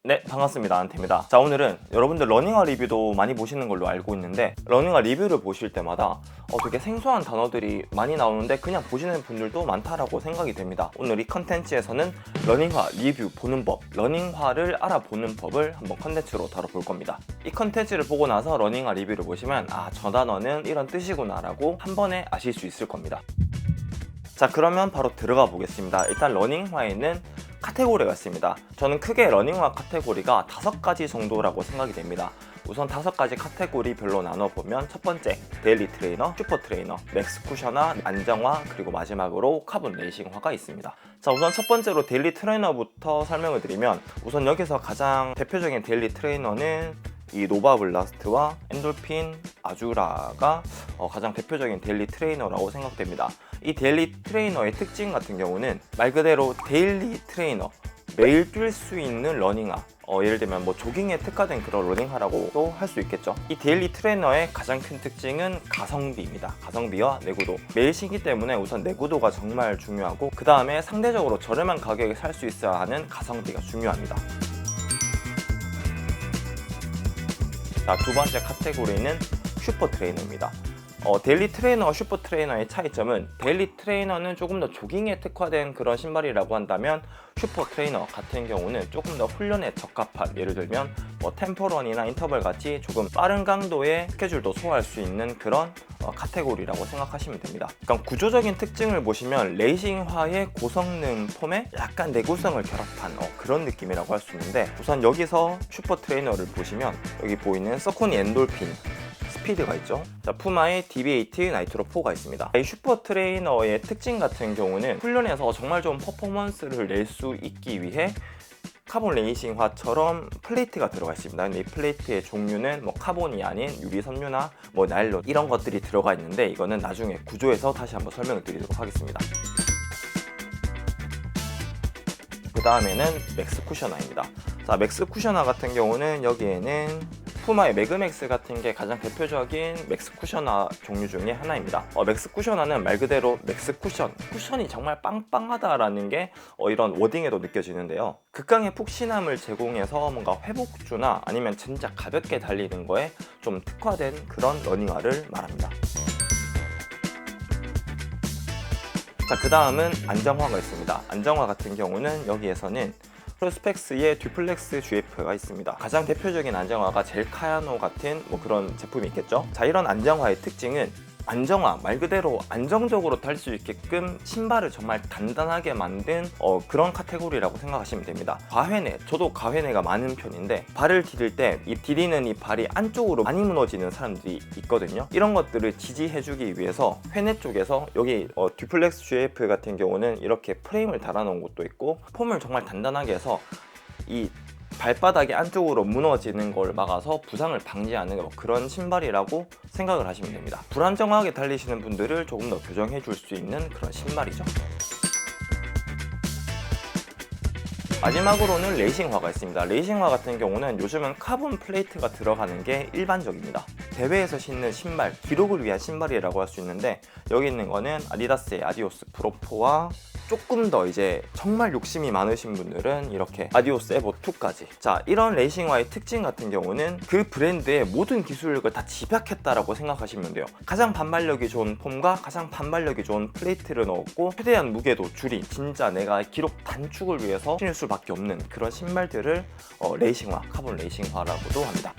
네, 반갑습니다. 안태입니다. 자, 오늘은 여러분들 러닝화 리뷰도 많이 보시는 걸로 알고 있는데 러닝화 리뷰를 보실 때마다 되게 생소한 단어들이 많이 나오는데 그냥 보시는 분들도 많다라고 생각이 됩니다. 오늘 이 컨텐츠에서는 러닝화 리뷰 보는 법, 러닝화를 알아보는 법을 한번 컨텐츠로 다뤄볼 겁니다. 이 컨텐츠를 보고 나서 러닝화 리뷰를 보시면 저 단어는 이런 뜻이구나 라고 한 번에 아실 수 있을 겁니다. 자, 그러면 바로 들어가 보겠습니다. 일단 러닝화에는 카테고리가 있습니다. 저는 크게 러닝화 카테고리가 5가지 정도라고 생각이 됩니다. 우선 5가지 카테고리별로 나눠보면 첫 번째 데일리 트레이너, 슈퍼 트레이너, 맥스 쿠셔너, 안정화, 그리고 마지막으로 카본 레이싱화가 있습니다. 자, 우선 첫 번째로 데일리 트레이너부터 설명을 드리면 우선 여기서 가장 대표적인 데일리 트레이너는 이 노바블라스트와 엔돌핀, 아주라가 가장 대표적인 데일리 트레이너라고 생각됩니다. 이 데일리 트레이너의 특징 같은 경우는 말 그대로 데일리 트레이너, 매일 뛸 수 있는 러닝화, 예를 들면 조깅에 특화된 그런 러닝화라고도 할 수 있겠죠. 이 데일리 트레이너의 가장 큰 특징은 가성비입니다. 가성비와 내구도. 매일 신기 때문에 우선 내구도가 정말 중요하고 그 다음에 상대적으로 저렴한 가격에 살 수 있어야 하는 가성비가 중요합니다. 자, 두 번째 카테고리는 슈퍼 트레이너입니다. 데일리 트레이너와 슈퍼 트레이너의 차이점은 데일리 트레이너는 조금 더 조깅에 특화된 그런 신발이라고 한다면 슈퍼 트레이너 같은 경우는 조금 더 훈련에 적합한, 예를 들면 템포런이나 인터벌 같이 조금 빠른 강도의 스케줄도 소화할 수 있는 그런 카테고리라고 생각하시면 됩니다. 그러니까 구조적인 특징을 보시면 레이싱화의 고성능 폼에 약간 내구성을 결합한 그런 느낌이라고 할 수 있는데 우선 여기서 슈퍼 트레이너를 보시면 여기 보이는 서코니 엔돌핀 스피드가 있죠. 자, 푸마의 DB8 나이트로 4가 있습니다. 이 슈퍼 트레이너의 특징 같은 경우는 훈련에서 정말 좋은 퍼포먼스를 낼 수 있기 위해 카본 레이싱화처럼 플레이트가 들어가 있습니다. 근데 이 플레이트의 종류는 카본이 아닌 유리 섬유나 나일론 이런 것들이 들어가 있는데 이거는 나중에 구조에서 다시 한번 설명을 드리도록 하겠습니다. 그 다음에는 맥스 쿠셔너입니다. 자, 맥스 쿠셔너 같은 경우는 여기에는 푸마의 매그맥스 같은 게 가장 대표적인 맥스 쿠셔너 종류 중에 하나입니다. 맥스 쿠셔너는 말 그대로 맥스 쿠션이 정말 빵빵하다라는 게 이런 워딩에도 느껴지는데요. 극강의 푹신함을 제공해서 뭔가 회복주나 아니면 진짜 가볍게 달리는 거에 좀 특화된 그런 러닝화를 말합니다. 자, 그 다음은 안정화가 있습니다. 안정화 같은 경우는 여기에서는 프로스펙스의 듀플렉스 GF가 있습니다. 가장 대표적인 안정화가 젤카야노 같은 그런 제품이 있겠죠. 자, 이런 안정화의 특징은 안정화, 말 그대로 안정적으로 탈 수 있게끔 신발을 정말 단단하게 만든 그런 카테고리라고 생각하시면 됩니다. 과회내, 저도 과회내가 많은 편인데 발을 디딜 때 이 디디는 이 발이 안쪽으로 많이 무너지는 사람들이 있거든요. 이런 것들을 지지해주기 위해서 회내 쪽에서 여기 듀플렉스 GF 같은 경우는 이렇게 프레임을 달아놓은 것도 있고 폼을 정말 단단하게 해서 이 발바닥이 안쪽으로 무너지는 걸 막아서 부상을 방지하는 그런 신발이라고 생각을 하시면 됩니다. 불안정하게 달리시는 분들을 조금 더 교정해 줄 수 있는 그런 신발이죠. 마지막으로는 레이싱화가 있습니다. 레이싱화 같은 경우는 요즘은 카본 플레이트가 들어가는 게 일반적입니다. 대회에서 신는 신발, 기록을 위한 신발이라고 할 수 있는데 여기 있는 거는 아디다스의 아디오스 프로4와 조금 더 이제 정말 욕심이 많으신 분들은 이렇게 아디오스 에보 2까지. 자, 이런 레이싱화의 특징 같은 경우는 그 브랜드의 모든 기술력을 다 집약했다라고 생각하시면 돼요. 가장 반발력이 좋은 폼과 가장 반발력이 좋은 플레이트를 넣었고 최대한 무게도 줄인, 진짜 내가 기록 단축을 위해서 신을 수밖에 없는 그런 신발들을 레이싱화, 카본 레이싱화라고도 합니다.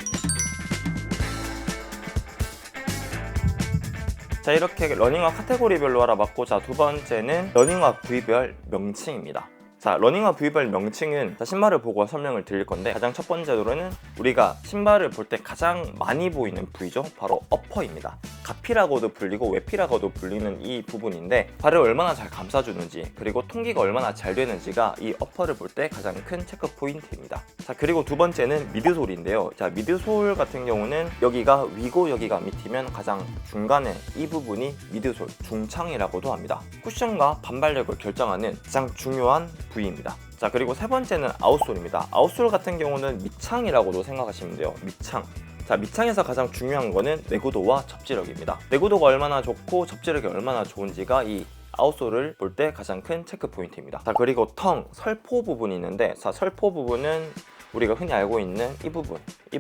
자, 이렇게 러닝화 카테고리별로 알아봤고, 자, 두 번째는 러닝화 부위별 명칭입니다. 자, 러닝화 부위별 명칭은 신발을 보고 설명을 드릴 건데 가장 첫 번째로는 우리가 신발을 볼 때 가장 많이 보이는 부위죠. 바로 어퍼입니다. 가피라고도 불리고 외피라고도 불리는 이 부분인데 발을 얼마나 잘 감싸주는지 그리고 통기가 얼마나 잘 되는지가 이 어퍼를 볼 때 가장 큰 체크 포인트입니다. 자, 그리고 두 번째는 미드솔인데요. 자, 미드솔 같은 경우는 여기가 위고 여기가 밑이면 가장 중간에 이 부분이 미드솔, 중창이라고도 합니다. 쿠션과 반발력을 결정하는 가장 중요한 부위입니다. 자, 그리고 세 번째는 아웃솔입니다. 아웃솔 같은 경우는 밑창이라고도 생각하시면 돼요. 밑창. 자, 밑창에서 가장 중요한 거는 내구도와 접지력입니다. 내구도가 얼마나 좋고 접지력이 얼마나 좋은지가 이 아웃솔을 볼 때 가장 큰 체크 포인트입니다. 자, 그리고 텅, 설포 부분이 있는데, 자, 설포 부분은 우리가 흔히 알고 있는 이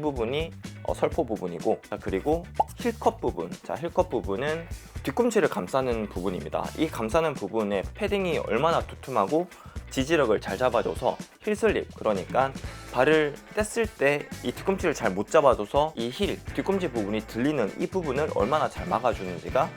부분이 설포 부분이고, 자, 그리고 힐컵 부분. 자, 힐컵 부분은 뒤꿈치를 감싸는 부분입니다. 이 감싸는 부분에 패딩이 얼마나 두툼하고 지지력을 잘 잡아줘서 힐슬립, 그러니까 발을 뗐을 때 이 뒤꿈치를 잘 못 잡아줘서 이 뒤꿈치 부분이 들리는 이 부분을 얼마나 잘 막아주는지가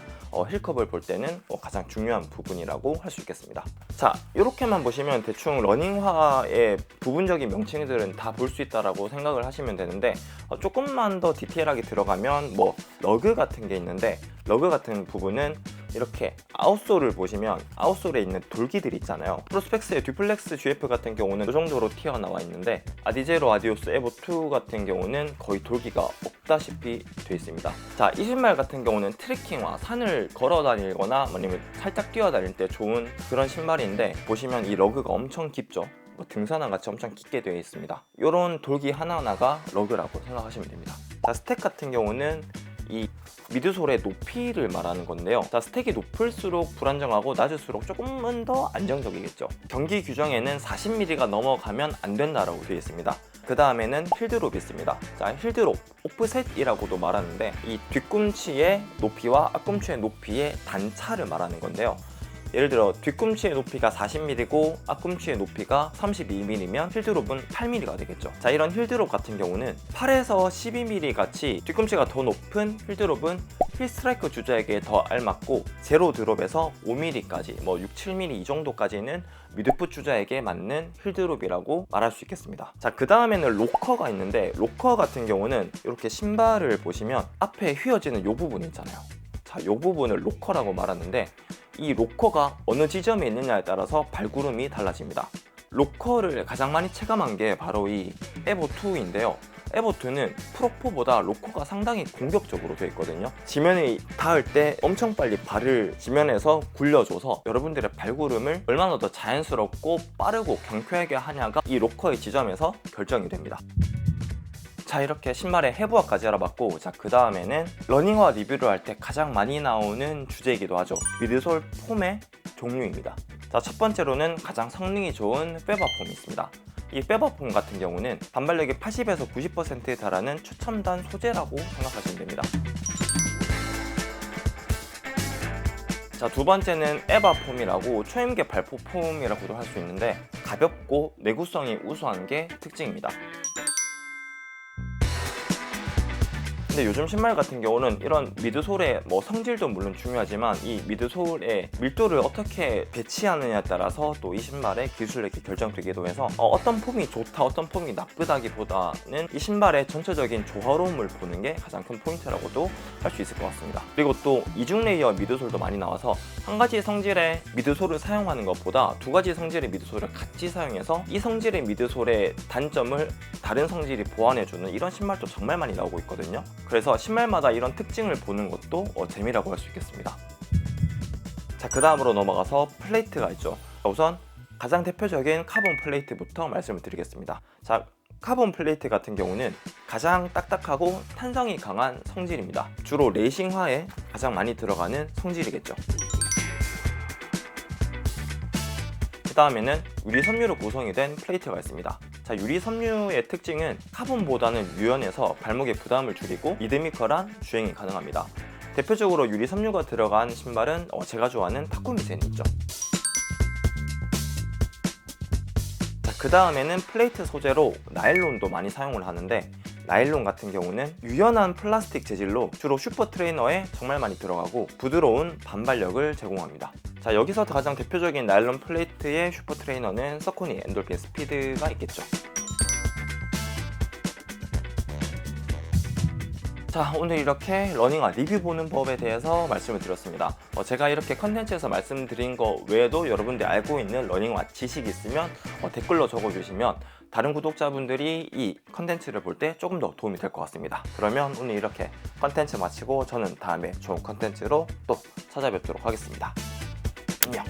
힐컵을 볼 때는 가장 중요한 부분이라고 할 수 있겠습니다. 자, 이렇게만 보시면 대충 러닝화의 부분적인 명칭들은 다 볼 수 있다라고 생각을 하시면 되는데, 조금만 더 디테일하게 들어가면 러그 같은 게 있는데, 러그 같은 부분은 이렇게 아웃솔을 보시면 아웃솔에 있는 돌기들 있잖아요. 프로스펙스의 듀플렉스 GF 같은 경우는 이 정도로 튀어나와 있는데, 아디제로 아디오스 에보2 같은 경우는 거의 돌기가 없다시피 되어 있습니다. 자, 이 신발 같은 경우는 트레킹화, 산을 걸어 다니거나 아니면 살짝 뛰어 다닐 때 좋은 그런 신발인데, 보시면 이 러그가 엄청 깊죠. 등산화 같이 엄청 깊게 되어 있습니다. 이런 돌기 하나하나가 러그라고 생각하시면 됩니다. 자, 스택 같은 경우는 이 미드솔의 높이를 말하는 건데요. 자, 스택이 높을수록 불안정하고 낮을수록 조금은 더 안정적이겠죠. 경기 규정에는 40mm가 넘어가면 안 된다라고 되어 있습니다. 그 다음에는 힐드롭이 있습니다. 자, 힐드롭, 오프셋이라고도 말하는데, 이 뒤꿈치의 높이와 앞꿈치의 높이의 단차를 말하는 건데요. 예를 들어 뒤꿈치의 높이가 40mm고 앞꿈치의 높이가 32mm면 힐드롭은 8mm가 되겠죠. 자, 이런 힐드롭 같은 경우는 8에서 12mm 같이 뒤꿈치가 더 높은 힐드롭은 힐 스트라이크 주자에게 더 알맞고, 제로 드롭에서 5mm까지 6, 7mm 이 정도까지는 미드풋 주자에게 맞는 힐드롭이라고 말할 수 있겠습니다. 자, 그 다음에는 로커가 있는데, 로커 같은 경우는 이렇게 신발을 보시면 앞에 휘어지는 이 부분 있잖아요. 자, 이 부분을 로커라고 말하는데, 이 로커가 어느 지점에 있느냐에 따라서 발구름이 달라집니다. 로커를 가장 많이 체감한 게 바로 이 에보2인데요. 에보2는 프로4보다 로커가 상당히 공격적으로 되어 있거든요. 지면에 닿을 때 엄청 빨리 발을 지면에서 굴려줘서 여러분들의 발구름을 얼마나 더 자연스럽고 빠르고 경쾌하게 하냐가 이 로커의 지점에서 결정이 됩니다. 자, 이렇게 신발의 해부학까지 알아봤고, 자, 그 다음에는 러닝화 리뷰를 할 때 가장 많이 나오는 주제이기도 하죠. 미드솔 폼의 종류입니다. 자, 첫 번째로는 가장 성능이 좋은 페바폼이 있습니다. 이 페바폼 같은 경우는 반발력이 80에서 90%에 달하는 최첨단 소재라고 생각하시면 됩니다. 자, 두 번째는 에바폼이라고 초임계 발포 폼이라고도 할 수 있는데, 가볍고 내구성이 우수한 게 특징입니다. 근데 요즘 신발 같은 경우는 이런 미드솔의 성질도 물론 중요하지만, 이 미드솔의 밀도를 어떻게 배치하느냐에 따라서 또 이 신발의 기술력이 결정되기도 해서 어떤 폼이 좋다, 어떤 폼이 나쁘다기보다는 이 신발의 전체적인 조화로움을 보는 게 가장 큰 포인트라고도 할 수 있을 것 같습니다. 그리고 또 이중 레이어 미드솔도 많이 나와서 한 가지 성질의 미드솔을 사용하는 것보다 두 가지 성질의 미드솔을 같이 사용해서 이 성질의 미드솔의 단점을 다른 성질이 보완해주는 이런 신발도 정말 많이 나오고 있거든요. 그래서 신발마다 이런 특징을 보는 것도 재미라고 할 수 있겠습니다. 자, 그 다음으로 넘어가서 플레이트가 있죠. 우선 가장 대표적인 카본 플레이트부터 말씀을 드리겠습니다. 자, 카본 플레이트 같은 경우는 가장 딱딱하고 탄성이 강한 성질입니다. 주로 레이싱화에 가장 많이 들어가는 성질이겠죠. 그 다음에는 유리 섬유로 구성이 된 플레이트가 있습니다. 자, 유리 섬유의 특징은 카본보다는 유연해서 발목의 부담을 줄이고 리드미컬한 주행이 가능합니다. 대표적으로 유리 섬유가 들어간 신발은 제가 좋아하는 타쿠미센이 있죠. 자, 그 다음에는 플레이트 소재로 나일론도 많이 사용을 하는데, 나일론 같은 경우는 유연한 플라스틱 재질로 주로 슈퍼 트레이너에 정말 많이 들어가고 부드러운 반발력을 제공합니다. 자, 여기서 가장 대표적인 나일론 플레이트의 슈퍼 트레이너는 서코니 엔돌핀 스피드가 있겠죠. 자, 오늘 이렇게 러닝화 리뷰 보는 법에 대해서 말씀을 드렸습니다. 제가 이렇게 컨텐츠에서 말씀드린 거 외에도 여러분들이 알고 있는 러닝화 지식이 있으면 댓글로 적어주시면 다른 구독자분들이 이 컨텐츠를 볼 때 조금 더 도움이 될 것 같습니다. 그러면 오늘 이렇게 컨텐츠 마치고 저는 다음에 좋은 컨텐츠로 또 찾아뵙도록 하겠습니다. 안녕.